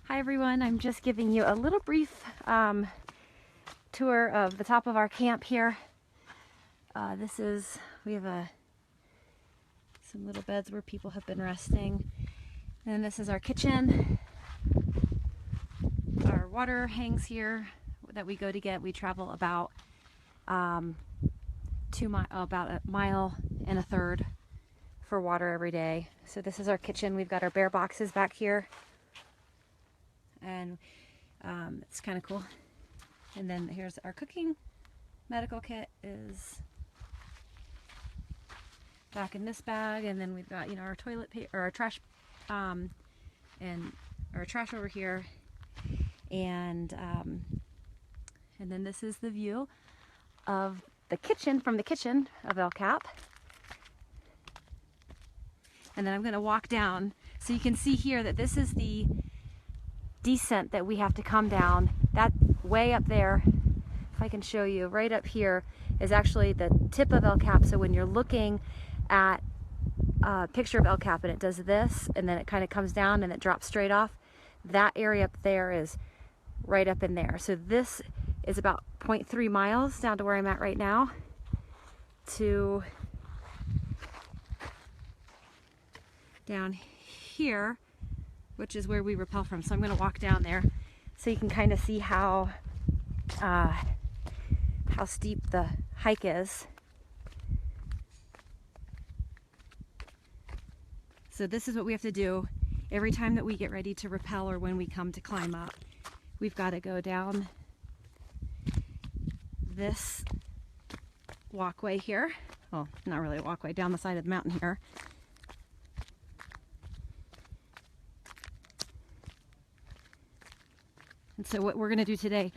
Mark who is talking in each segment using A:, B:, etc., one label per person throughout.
A: Hi everyone, I'm just giving you a little brief tour of the top of our camp here. We have some little beds where people have been resting. And this is our kitchen. Our water hangs here that we go to get. We travel about about a mile and a third for water every day. So this is our kitchen. We've got our bear boxes back here. And it's kind of cool. And then here's our cooking. Medical kit is back in this bag, and then we've got, our toilet paper, or our trash, and our trash over here, and then this is the view of the kitchen from the kitchen of El Cap. And then I'm going to walk down so you can see here that this is the descent that we have to come down. That way up there, if I can show you, right up here is actually the tip of El Cap. So when you're looking at a picture of El Cap and it does this, and then it kind of comes down and it drops straight off, that area up there is right up in there. So this is about 0.3 miles down to where I'm at right now to down here, which is where we rappel from. So I'm going to walk down there so you can kind of see how steep the hike is. So this is what we have to do every time that we get ready to rappel, or when we come to climb up. We've got to go down this walkway here. Well, not really a walkway, down the side of the mountain here. And so what we're going to do today,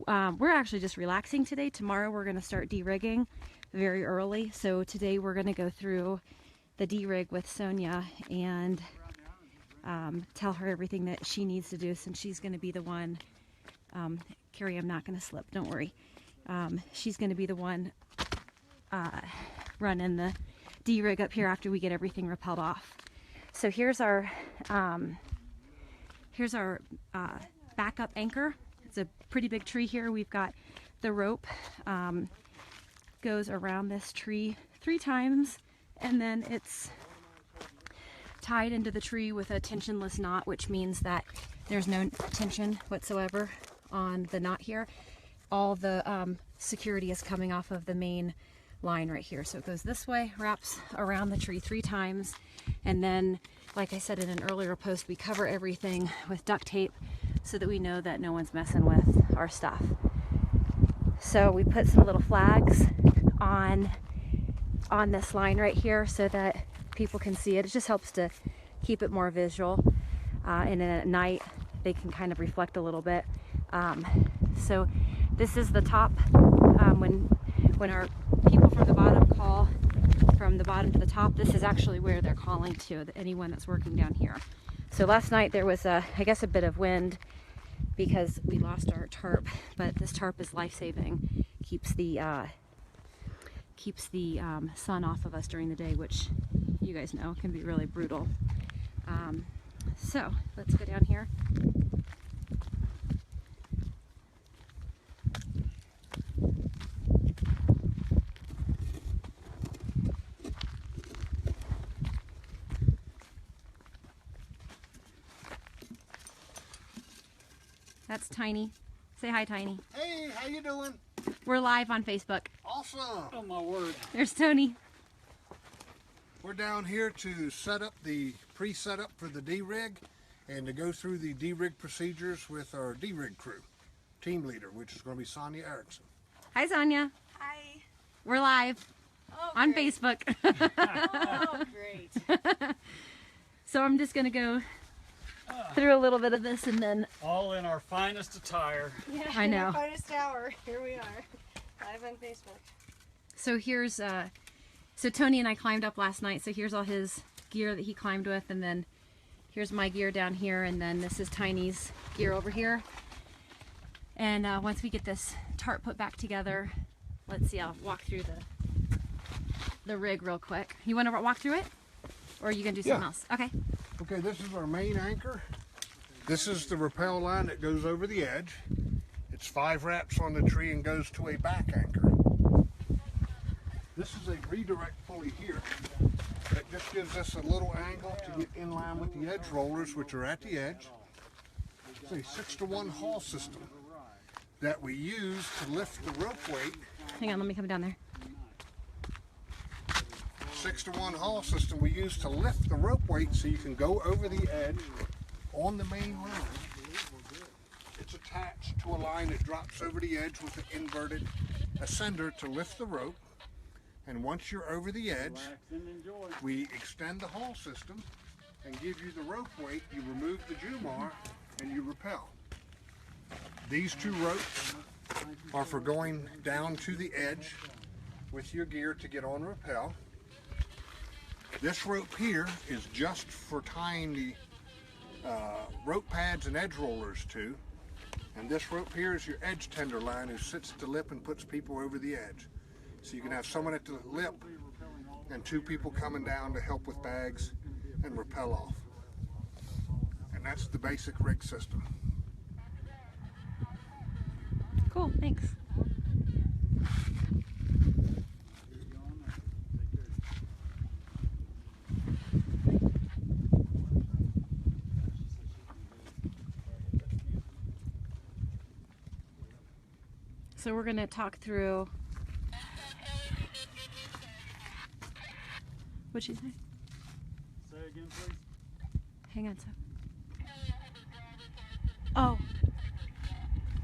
A: we're actually just relaxing today. Tomorrow we're going to start derigging very early. So today we're going to go through the derig with Sonia and tell her everything that she needs to do, since she's going to be the one. Carrie, I'm not going to slip, don't worry. She's going to be the one running the derig up here after we get everything rappelled off. So here's our backup anchor. It's a pretty big tree here. We've got the rope goes around this tree 3 times, and then it's tied into the tree with a tensionless knot, which means that there's no tension whatsoever on the knot here. All the security is coming off of the main line right here. So it goes this way, wraps around the tree 3 times, and then, like I said in an earlier post, we cover everything with duct tape so that we know that no one's messing with our stuff. So we put some little flags on this line right here so that people can see it. It just helps to keep it more visual, and then at night they can kind of reflect a little bit. So this is the top. When our people from the bottom call from the bottom to the top, this is actually where they're calling to, anyone that's working down here. So last night there was I guess a bit of wind because we lost our tarp, but this tarp is life-saving. Keeps the sun off of us during the day, which you guys know can be really brutal. So let's go down here. That's Tiny. Say hi, Tiny.
B: Hey, how you doing?
A: We're live on Facebook.
B: Awesome. Oh my word.
A: There's Tony.
B: We're down here to set up the pre-setup for the derig and to go through the derig procedures with our derig crew. Team leader, which is going to be Sonia Erickson.
A: Hi, Sonia.
C: Hi.
A: We're live on
C: Great.
A: Facebook.
C: Oh, great.
A: So I'm just going to go through a little bit of this, and then
D: all in our finest attire.
C: Yeah,
A: I know.
C: Our finest hour. Here we are, live on Facebook.
A: so here's so Tony and I climbed up last night, so here's all his gear that he climbed with, and then here's my gear down here, and then this is Tiny's gear over here. And once we get this tarp put back together, let's see, I'll walk through the rig real quick. You want to walk through it? Or are you going to do something else? Okay.
B: Okay, this is our main anchor. This is the rappel line that goes over the edge. It's 5 wraps on the tree and goes to a back anchor. This is a redirect pulley here that just gives us a little angle to get in line with the edge rollers, which are at the edge. It's a 6-to-1 haul system that we use to lift the rope weight.
A: Hang on, let me come down there.
B: 6-to-1 haul system we use to lift the rope weight so you can go over the edge on the main line. It's attached to a line that drops over the edge with an inverted ascender to lift the rope. And once you're over the edge, we extend the haul system and give you the rope weight. You remove the jumar and you rappel. These 2 ropes are for going down to the edge with your gear to get on rappel. This rope here is just for tying the rope pads and edge rollers to. And this rope here is your edge tender line who sits at the lip and puts people over the edge. So you can have someone at the lip and 2 people coming down to help with bags and rappel off. And that's the basic rig system.
A: Cool, thanks. So we're going to talk through. What'd she say?
D: Say again, please.
A: Hang on, so. Oh.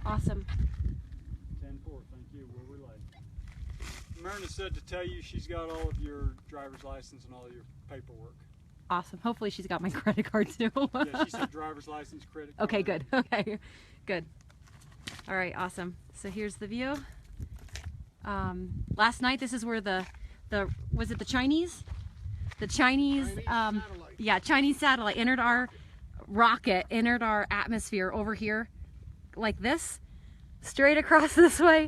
A: Awesome.
D: 10-4, thank you. We're relayed. Myrna said to tell you she's got all of your driver's license and all of your paperwork.
A: Awesome. Hopefully she's got my credit card too.
D: Yeah, she said driver's license, credit card.
A: Okay, good. Okay, good. All right, awesome. So here's the view. Last night, this is where was it the Chinese? The Chinese
B: satellite.
A: Yeah, Chinese satellite entered our rocket, entered our atmosphere over here like this, straight across this way,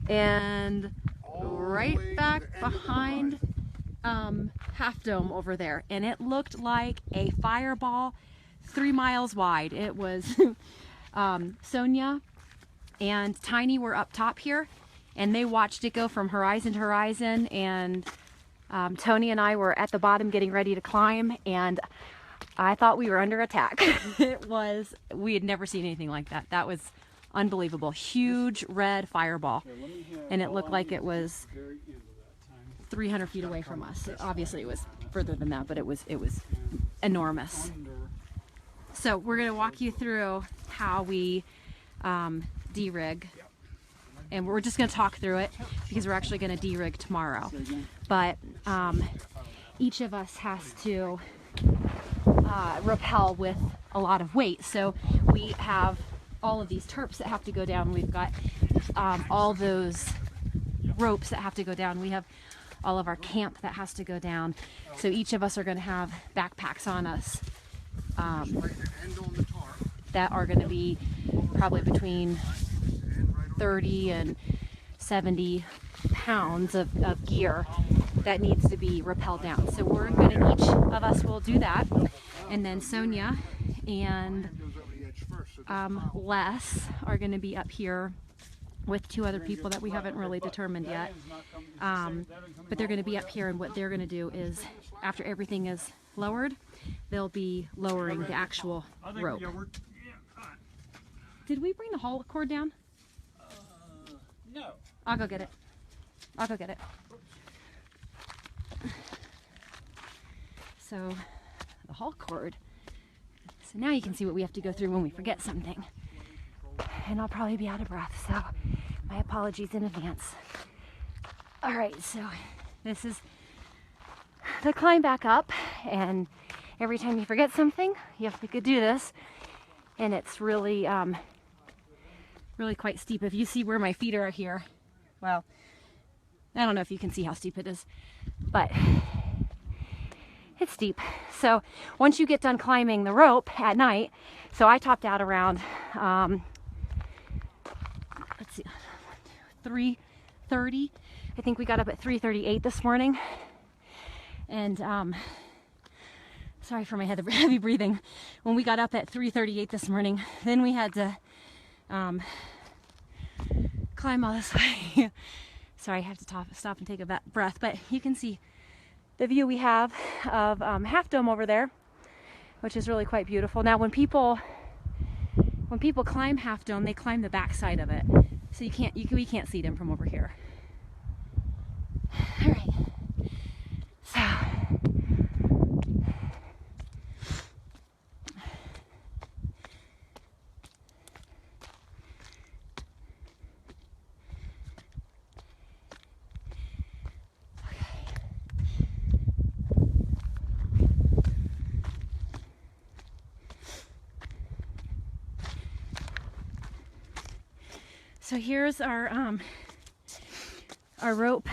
A: and right back behind Half Dome over there. And it looked like a fireball 3 miles wide. It was Sonia and Tiny were up top here, and they watched it go from horizon to horizon, and Tony and I were at the bottom getting ready to climb, and I thought we were under attack. We had never seen anything like that. That was unbelievable. Huge red fireball, and it looked like it was 300 feet away from us. Obviously it was further than that, but it was enormous. So we're going to walk you through how we derig, and we're just going to talk through it because we're actually going to derig tomorrow. But each of us has to rappel with a lot of weight. So we have all of these tarps that have to go down. We've got all those ropes that have to go down. We have all of our camp that has to go down. So each of us are going to have backpacks on us that are going to be probably between 30 and 70 pounds of gear that needs to be rappelled down. So we're going to, each of us will do that, and then Sonia and Les are going to be up here with 2 other people that we haven't really determined yet, but they're going to be up here, and what they're going to do is, after everything is lowered, they'll be lowering the actual rope. Did we bring the haul cord down?
D: No.
A: I'll go get it. I'll go get it. So, the haul cord. So now you can see what we have to go through when we forget something. And I'll probably be out of breath, so my apologies in advance. All right, so this is the climb back up, and every time you forget something, you have to go do this, and it's really, really quite steep. If you see where my feet are here, well, I don't know if you can see how steep it is, but it's steep. So once you get done climbing the rope at night, so I topped out around, let's see, 3:30. I think we got up at 3:38 this morning, and Sorry for my heavy breathing. When we got up at 3:38 this morning, then we had to climb all this way. Sorry, I have to stop and take a breath, but you can see the view we have of Half Dome over there, which is really quite beautiful. Now, when people climb Half Dome, they climb the back side of it, so we can't see them from over here. All right, so. So here's our rope.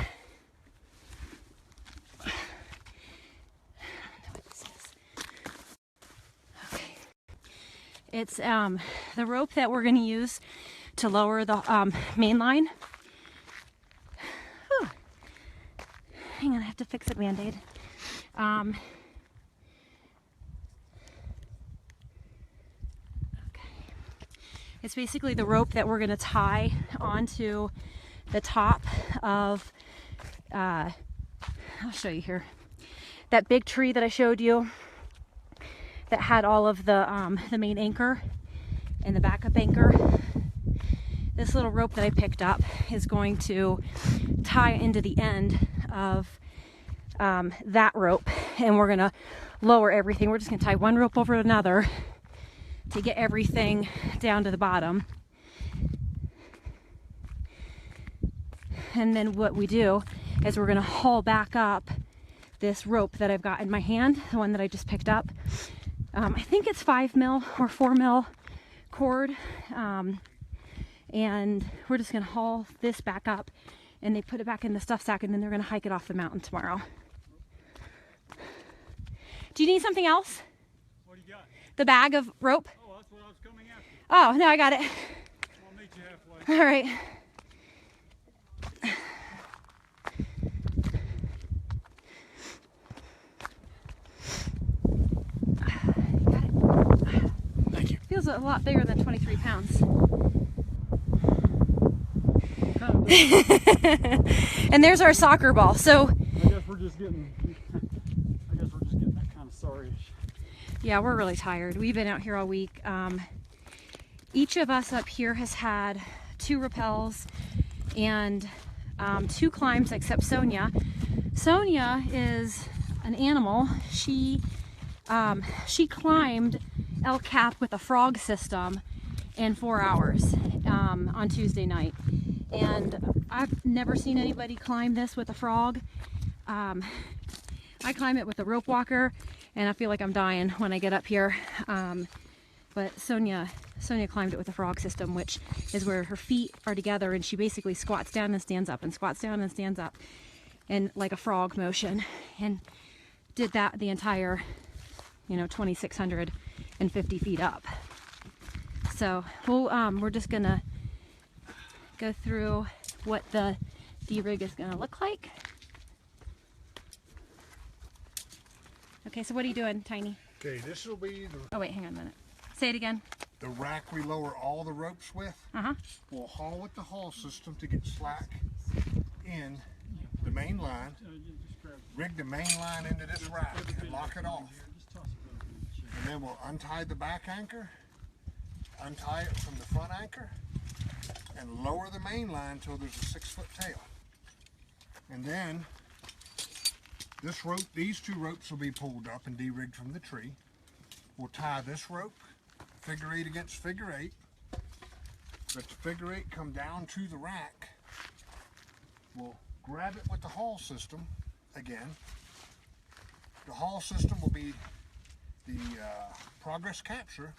A: Okay. It's the rope that we're going to use to lower the main line. Whew. Hang on, I have to fix it, Band-Aid. It's basically the rope that we're going to tie onto the top of, I'll show you here, that big tree that I showed you that had all of the main anchor and the backup anchor. This little rope that I picked up is going to tie into the end of that rope, and we're going to lower everything. We're just going to tie one rope over another to get everything down to the bottom. And then what we do is we're going to haul back up this rope that I've got in my hand, the one that I just picked up. I think it's 5 mil or 4 mil cord, and we're just going to haul this back up, and they put it back in the stuff sack, and then they're going to hike it off the mountain tomorrow. Do you need something else?
D: What do you got?
A: The bag of rope?
D: Oh, that's what I was coming after.
A: Oh, no, I got it.
D: I'll meet you halfway.
A: All right.
B: Thank you.
A: Feels a lot bigger than 23 pounds. And there's our soccer ball. So
D: I guess we're just getting that kind of sorry-ish.
A: yeah, we're really tired. We've been out here all week. Each of us up here has had 2 rappels and 2 climbs except Sonia. Sonia is an animal. She climbed El Cap with a frog system in 4 hours on Tuesday night. And I've never seen anybody climb this with a frog. I climb it with a rope walker, and I feel like I'm dying when I get up here. But Sonia climbed it with a frog system, which is where her feet are together, and she basically squats down and stands up, and squats down and stands up, in like a frog motion, and did that the entire, 2,650 feet up. So we're just gonna go through what the D-rig is gonna look like. Okay, so what are you doing, Tiny?
B: Okay, this will be
A: Oh wait, hang on a minute. Say it again.
B: the rack we lower all the ropes with. We'll haul with the haul system to get slack in the main line, rig the main line into this rack and lock it off. And then we'll untie the back anchor, untie it from the front anchor, and lower the main line until there's a 6-foot tail. And then this rope, these 2 ropes will be pulled up and de-rigged from the tree. We'll tie this rope, figure 8 against figure 8. Let the figure 8 come down to the rack. We'll grab it with the haul system again. The haul system will be the progress capture,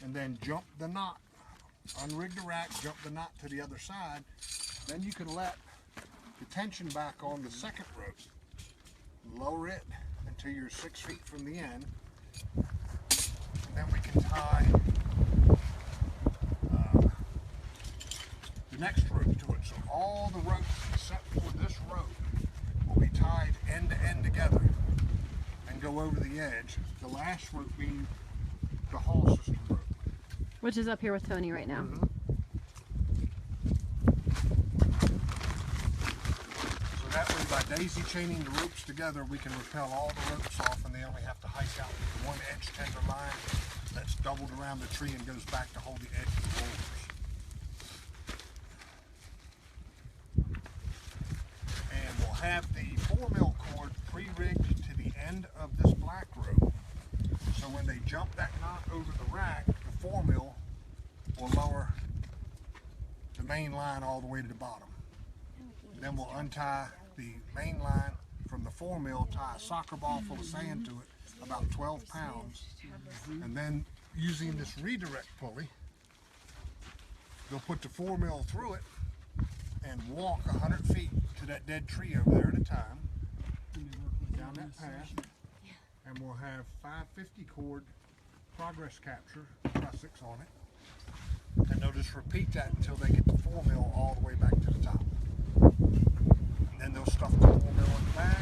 B: and then jump the knot. Unrig the rack, jump the knot to the other side. Then you can let the tension back on the second rope. Lower it until you're 6 feet from the end. And then we can tie the next rope to it. So all the ropes except for this rope will be tied end to end together and go go over the edge. The last rope being the haul system rope.
A: Which is up here with Tony right now.
B: So that way, by daisy chaining the ropes together, we can rappel all the ropes off, and they only have to hike out the one edge tender line that's doubled around the tree and goes back to hold the edge of the rollers. And we'll have the 4mm cord pre-rigged to the end of this black rope. So when they jump that knot over the rack, the 4mm will lower the main line all the way to the bottom. Then we'll untie the main line from the 4mm, tie a soccer ball full of sand to it, about 12 pounds, and then using this redirect pulley, they'll put the 4mm through it and walk 100 feet to that dead tree over there at a time, down that path, and we'll have 550 cord progress capture trussix on it, and they'll just repeat that until they get the 4mm all the way back to the top. And then they'll stuff the 4mm in the back.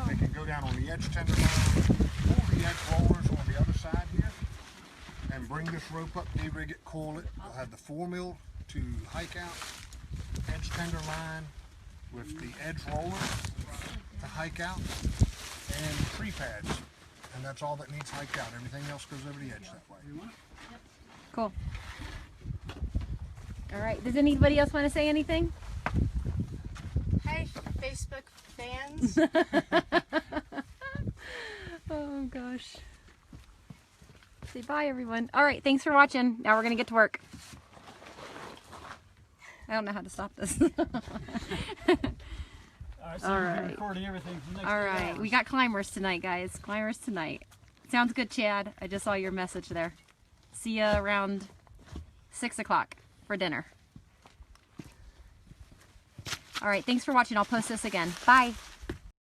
B: They can go down on the edge tender line, pull the edge rollers on the other side here, and bring this rope up, de-rig it, coil it. They'll have the 4mm to hike out, edge tender line with the edge roller to hike out, and tree pads. And that's all that needs hiked out. Everything else goes over the edge that way.
A: Cool. All right. Does anybody else want to say anything?
C: Hi, Facebook fans.
A: Oh gosh. Say bye, everyone. All right. Thanks for watching. Now we're gonna get to work. I don't know how to stop this.
D: All right. Recording everything for the next
A: All right. We got climbers tonight, guys. Climbers tonight. Sounds good, Chad. I just saw your message there. See ya around 6 o'clock for dinner. All right. Thanks for watching. I'll post this again. Bye.